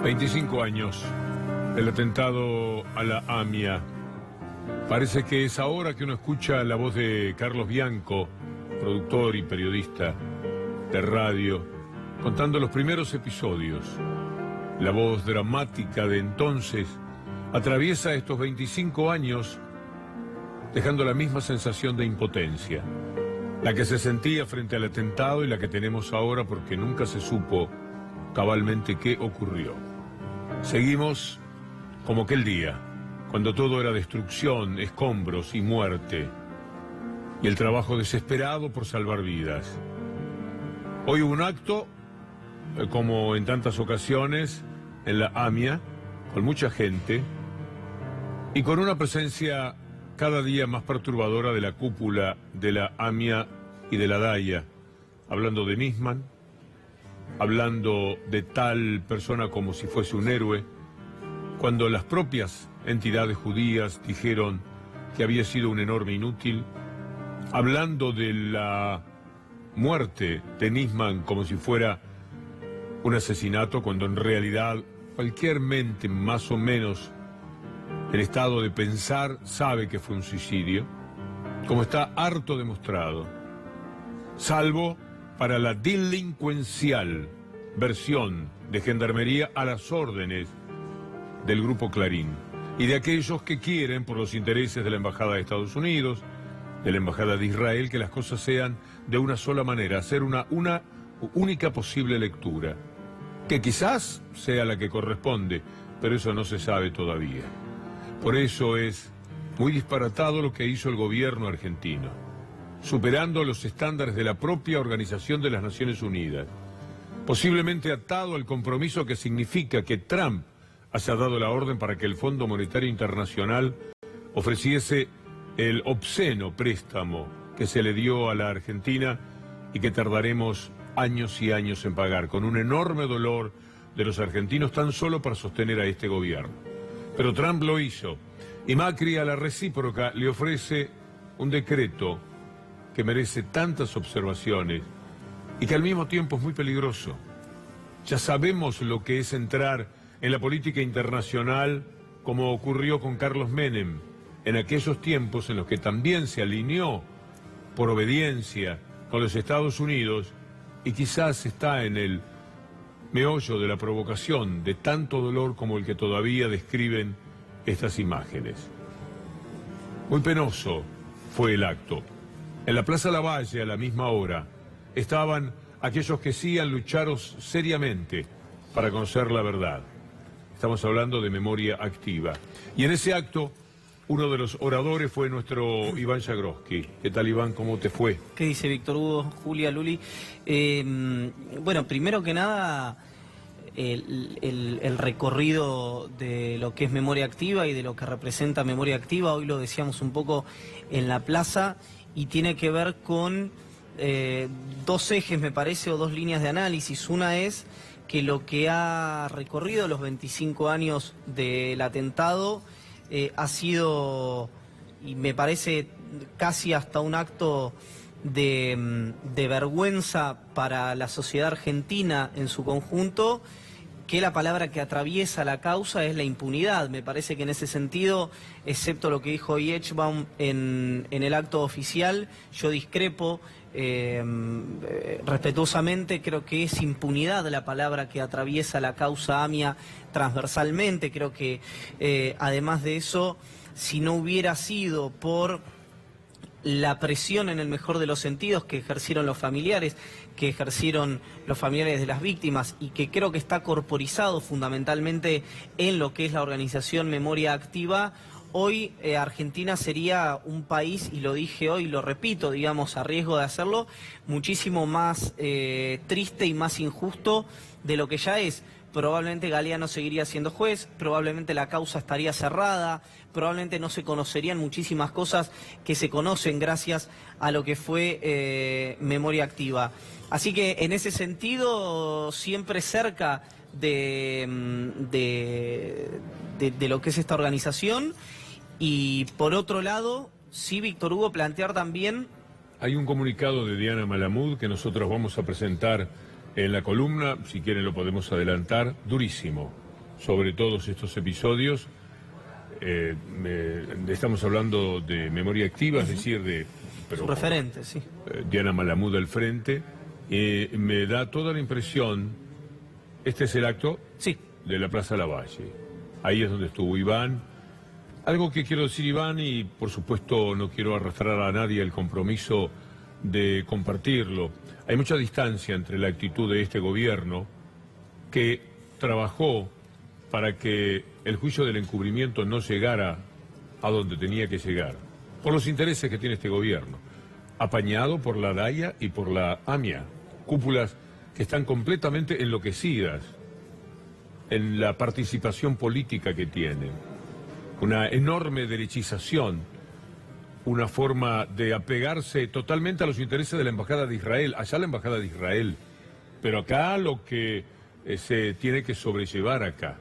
25 años del atentado a la AMIA. Parece que es ahora que uno escucha la voz de Carlos Bianco, productor y periodista de radio, contando los primeros episodios. La voz dramática de entonces atraviesa estos 25 años dejando la misma sensación de impotencia, la que se sentía frente al atentado y la que tenemos ahora porque nunca se supo cabalmente qué ocurrió. Seguimos como aquel día, cuando todo era destrucción, escombros y muerte, y el trabajo desesperado por salvar vidas. Hoy hubo un acto, como en tantas ocasiones, en la AMIA, con mucha gente, y con una presencia cada día más perturbadora de la cúpula de la AMIA y de la DAIA, hablando de Nisman, hablando de tal persona como si fuese un héroe, cuando las propias entidades judías dijeron que había sido un enorme inútil, hablando de la muerte de Nisman como si fuera un asesinato, cuando en realidad cualquier mente más o menos en estado de pensar sabe que fue un suicidio, como está harto demostrado, salvo para la delincuencial versión de Gendarmería a las órdenes del Grupo Clarín y de aquellos que quieren, por los intereses de la Embajada de Estados Unidos, de la Embajada de Israel, que las cosas sean de una sola manera, hacer una única posible lectura, que quizás sea la que corresponde, pero eso no se sabe todavía. Por eso es muy disparatado lo que hizo el gobierno argentino, superando los estándares de la propia Organización de las Naciones Unidas, posiblemente atado al compromiso que significa que Trump haya dado la orden para que el Fondo Monetario Internacional ofreciese el obsceno préstamo que se le dio a la Argentina y que tardaremos años y años en pagar, con un enorme dolor de los argentinos tan solo para sostener a este gobierno. Pero Trump lo hizo, y Macri a la recíproca le ofrece un decreto que merece tantas observaciones y que al mismo tiempo es muy peligroso. Ya sabemos lo que es entrar en la política internacional, como ocurrió con Carlos Menem, en aquellos tiempos en los que también se alineó por obediencia con los Estados Unidos y quizás está en el meollo de la provocación de tanto dolor como el que todavía describen estas imágenes. Muy penoso fue el acto. En la Plaza Lavalle, a la misma hora, estaban aquellos que sí han luchado seriamente para conocer la verdad. Estamos hablando de Memoria Activa. Y en ese acto, uno de los oradores fue nuestro Iván Jagroski. ¿Qué tal, Iván? ¿Cómo te fue? ¿Qué dice Víctor Hugo, Julia, Luli? Bueno, primero que nada, el recorrido de lo que es Memoria Activa y de lo que representa Memoria Activa, hoy lo decíamos un poco en la plaza, y tiene que ver con dos ejes, me parece, o dos líneas de análisis. Una es que lo que ha recorrido los 25 años del atentado ha sido, y me parece casi hasta un acto de vergüenza para la sociedad argentina en su conjunto, que la palabra que atraviesa la causa es la impunidad. Me parece que en ese sentido, excepto lo que dijo Eichbaum en el acto oficial, yo discrepo respetuosamente. Creo que es impunidad la palabra que atraviesa la causa AMIA transversalmente. Creo que además de eso, si no hubiera sido por la presión, en el mejor de los sentidos, que ejercieron los familiares de las víctimas, y que creo que está corporizado fundamentalmente en lo que es la organización Memoria Activa, hoy Argentina sería un país, y lo dije hoy, lo repito, digamos, a riesgo de hacerlo, muchísimo más triste y más injusto de lo que ya es. Probablemente Galeano seguiría siendo juez, probablemente la causa estaría cerrada, probablemente no se conocerían muchísimas cosas que se conocen gracias a lo que fue Memoria Activa. Así que en ese sentido, siempre cerca de lo que es esta organización. Y por otro lado, sí, Víctor Hugo, plantear también... Hay un comunicado de Diana Malamud que nosotros vamos a presentar en la columna, si quieren lo podemos adelantar, durísimo. sobre todos estos episodios. Estamos hablando de memoria activa, es decir, Su referente, sí. Diana Malamud al frente. Me da toda la impresión, este es el acto Sí. de la Plaza Lavalle. Ahí es donde estuvo Iván. Algo que quiero decir, Iván, y por supuesto no quiero arrastrar a nadie el compromiso de compartirlo. Hay mucha distancia entre la actitud de este gobierno, que trabajó para que el juicio del encubrimiento no llegara a donde tenía que llegar, por los intereses que tiene este gobierno, apañado por la DAIA y por la AMIA, cúpulas que están completamente enloquecidas en la participación política que tienen, una enorme derechización, una forma de apegarse totalmente a los intereses de la Embajada de Israel, allá la Embajada de Israel, pero acá lo que se tiene que sobrellevar acá.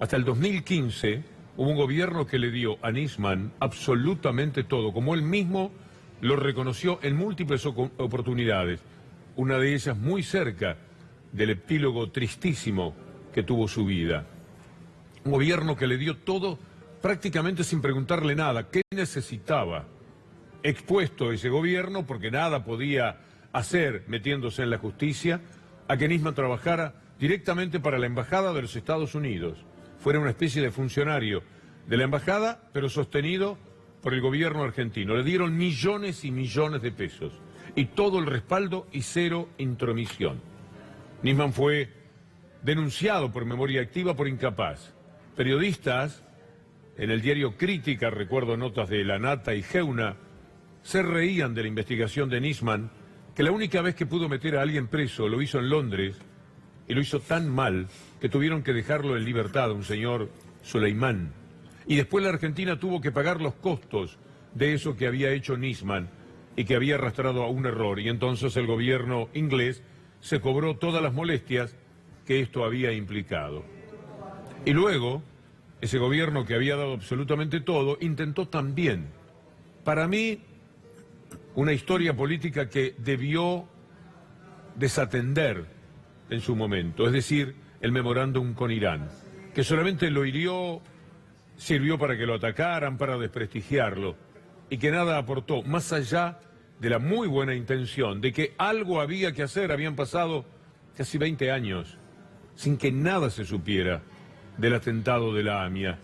Hasta el 2015 hubo un gobierno que le dio a Nisman absolutamente todo, como él mismo lo reconoció en múltiples oportunidades, una de ellas muy cerca del epílogo tristísimo que tuvo su vida. Un gobierno que le dio todo prácticamente sin preguntarle nada. ¿Qué necesitaba? Expuesto ese gobierno, porque nada podía hacer metiéndose en la justicia, a que Nisman trabajara directamente para la Embajada de los Estados Unidos. Fuera una especie de funcionario de la Embajada, pero sostenido por el gobierno argentino. Le dieron millones y millones de pesos. Y todo el respaldo y cero intromisión. Nisman fue denunciado por memoria activa por incapaz. Periodistas, en el diario Crítica, recuerdo notas de Lanata y Geuna, se reían de la investigación de Nisman, que la única vez que pudo meter a alguien preso lo hizo en Londres, y lo hizo tan mal que tuvieron que dejarlo en libertad, un señor Soleimán. Y después la Argentina tuvo que pagar los costos de eso que había hecho Nisman y que había arrastrado a un error. Y entonces el gobierno inglés se cobró todas las molestias que esto había implicado. Y luego, ese gobierno que había dado absolutamente todo, intentó también, para mí, una historia política que debió desatender en su momento, es decir, el memorándum con Irán, que solamente lo hirió, sirvió para que lo atacaran, para desprestigiarlo, y que nada aportó, más allá de la muy buena intención de que algo había que hacer. Habían pasado casi 20 años sin que nada se supiera del atentado de la AMIA,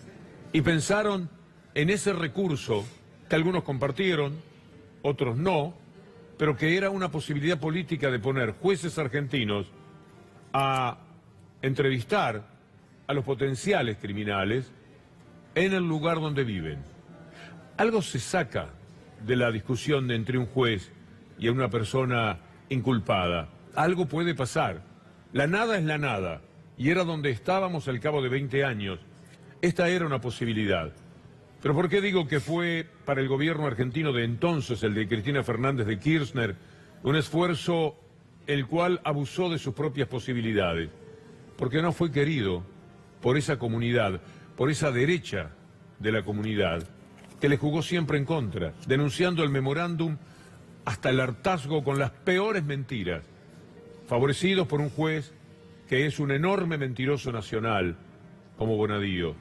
y pensaron en ese recurso que algunos compartieron, otros no, pero que era una posibilidad política de poner jueces argentinos a entrevistar a los potenciales criminales en el lugar donde viven. Algo se saca de la discusión entre un juez y una persona inculpada. Algo puede pasar. La nada es la nada, y era donde estábamos al cabo de 20 años. Esta era una posibilidad. Pero ¿por qué digo que fue para el gobierno argentino de entonces, el de Cristina Fernández de Kirchner, un esfuerzo el cual abusó de sus propias posibilidades? Porque no fue querido por esa comunidad, por esa derecha de la comunidad, que le jugó siempre en contra, denunciando el memorándum hasta el hartazgo con las peores mentiras, favorecidos por un juez que es un enorme mentiroso nacional, como Bonadío,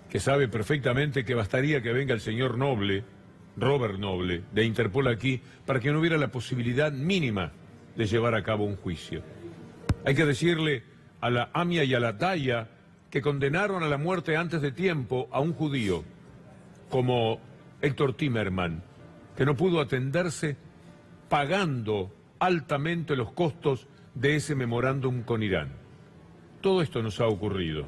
que sabe perfectamente que bastaría que venga el señor Noble, Robert Noble, de Interpol aquí, para que no hubiera la posibilidad mínima de llevar a cabo un juicio. Hay que decirle a la AMIA y a la DAIA que condenaron a la muerte antes de tiempo a un judío, como Héctor Timerman, que no pudo atenderse pagando altamente los costos de ese memorándum con Irán. Todo esto nos ha ocurrido.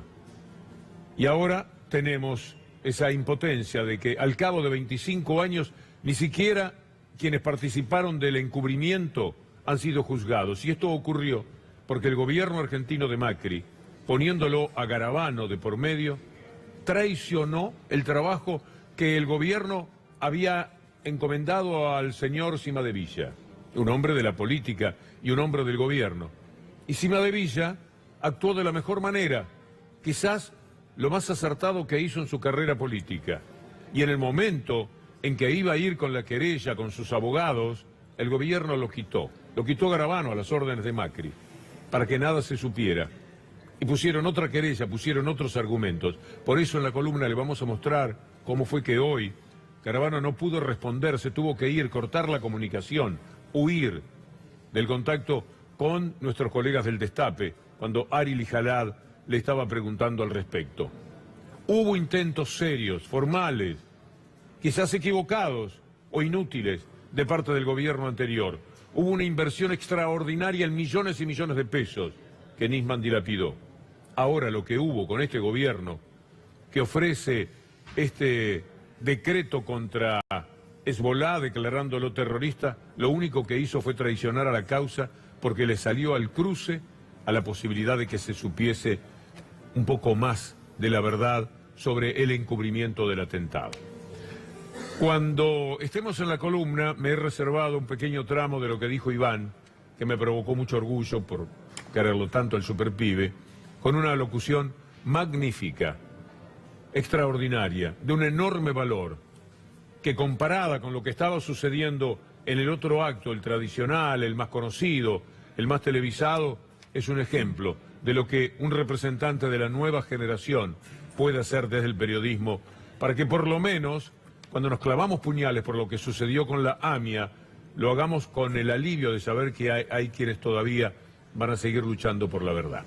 Y ahora tenemos esa impotencia de que al cabo de 25 años ni siquiera quienes participaron del encubrimiento han sido juzgados. Y esto ocurrió porque el gobierno argentino de Macri, poniéndolo a Garabano de por medio, traicionó el trabajo que el gobierno había encomendado al señor Cimadevilla, un hombre de la política y un hombre del gobierno. Y Cimadevilla actuó de la mejor manera, quizás lo más acertado que hizo en su carrera política. Y en el momento en que iba a ir con la querella, con sus abogados, el gobierno lo quitó. Lo quitó Garabano a las órdenes de Macri, para que nada se supiera. y pusieron otra querella, pusieron otros argumentos. Por eso en la columna le vamos a mostrar cómo fue que hoy Caravano no pudo responder, se tuvo que ir, cortar la comunicación, huir del contacto con nuestros colegas del Destape, cuando Ari Lijalad le estaba preguntando al respecto. Hubo intentos serios, formales, quizás equivocados o inútiles de parte del gobierno anterior. Hubo una inversión extraordinaria en millones y millones de pesos que Nisman dilapidó. Ahora lo que hubo con este gobierno, que ofrece este decreto contra Hezbolá declarándolo terrorista, lo único que hizo fue traicionar a la causa porque le salió al cruce a la posibilidad de que se supiese un poco más de la verdad sobre el encubrimiento del atentado. Cuando estemos en la columna me he reservado un pequeño tramo de lo que dijo Iván, que me provocó mucho orgullo por quererlo tanto al superpibe, con una locución magnífica, extraordinaria, de un enorme valor, que comparada con lo que estaba sucediendo en el otro acto, el tradicional, el más conocido, el más televisado, es un ejemplo de lo que un representante de la nueva generación puede hacer desde el periodismo, para que por lo menos, cuando nos clavamos puñales por lo que sucedió con la AMIA, lo hagamos con el alivio de saber que hay quienes todavía van a seguir luchando por la verdad.